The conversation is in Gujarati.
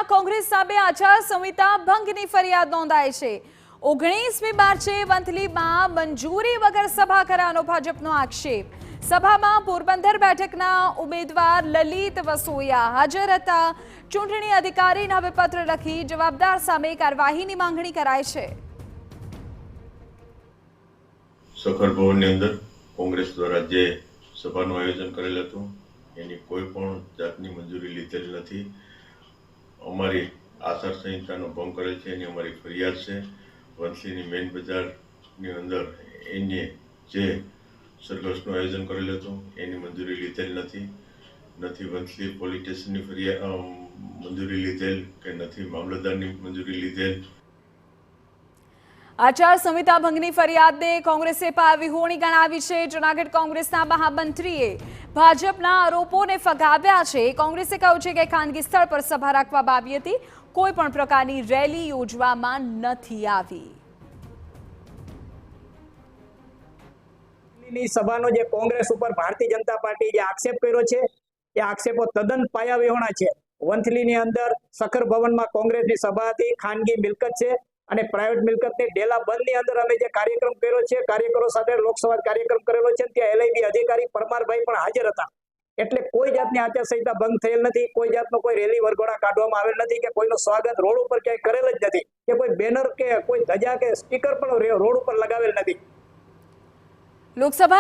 કોંગ્રેસ સામે આચારસંહિતા ભંગની ફરિયાદ નોંધાઈ છે। 19મી માર્ચે વંથલીમાં મંજૂરી વગર સભા કરવાનો ભાજપનો આક્ષેપ। સભામાં પોરબંદર બેઠકના ઉમેદવાર લલિત વસોયા હાજર હતા। ચૂંટણી અધિકારીને હવે પત્ર લખી જવાબદાર સામે કાર્યવાહીની માંગણી કરાઈ છે। સખર ભવનની અંદર કોંગ્રેસ દ્વારા જે સભાનું આયોજન કરેલ હતું એની કોઈ પણ જાતની મંજૂરી લીધેલ નથી। અમારી આચારસંહિતાનો ભંગ કરેલ છે એની અમારી ફરિયાદ છે। વંથલીની મેઇન બજારની અંદર એને જે સરઘસનું આયોજન કરેલ હતું એની મંજૂરી લીધેલ નથી વંથલી પોલીસ સ્ટેશનની ફરિયાદ મંજૂરી લીધેલ કે નથી મામલતદારની મંજૂરી લીધેલ। આચારસંહિતા ભંગની ફરિયાદને કોંગ્રેસે પાયાવિહોણી ગણાવી છે। જૂનાગઢ કોંગ્રેસના મહામંત્રીએ ભાજપના આરોપોને ફગાવ્યા છે। કોંગ્રેસે કહ્યું છે કે ખાનગી સ્થળ પર સભા રાખવામાં આવી હતી, કોઈ પણ પ્રકારની રેલી યોજવામાં નથી આવી। સભાનો જે કોંગ્રેસ ઉપર ભારતીય જનતા પાર્ટી જે આક્ષેપ કર્યો છે એ આક્ષેપો તદ્દન પાયાવિહોણા છે। વંથલીની અંદર સખર ભવનમાં કોંગ્રેસની સભા હતી, ખાનગી મિલકત છે અને પ્રાઇવેટ મિલકતની ડેલા બંધની અંદર અમે જે કાર્યક્રમ કર્યો છે, કાર્યકરો સાથે લોકસભા કાર્યક્રમ કરેલો છે, ત્યાં એલઆઈબી અધિકારી પરમારભાઈ પણ હાજર હતા। એટલે કોઈ જાતની આચારસંહિતા ભંગ થયેલ નથી, કોઈ જાતનો કોઈ રેલી વરઘોડા કાઢવામાં આવેલ નથી કે કોઈનું સ્વાગત રોડ ઉપર ક્યાંય કરેલ જ નથી કે કોઈ બેનર કે કોઈ ધજા કે સ્ટીકર પણ રોડ ઉપર લગાવેલ નથી। લોકસભા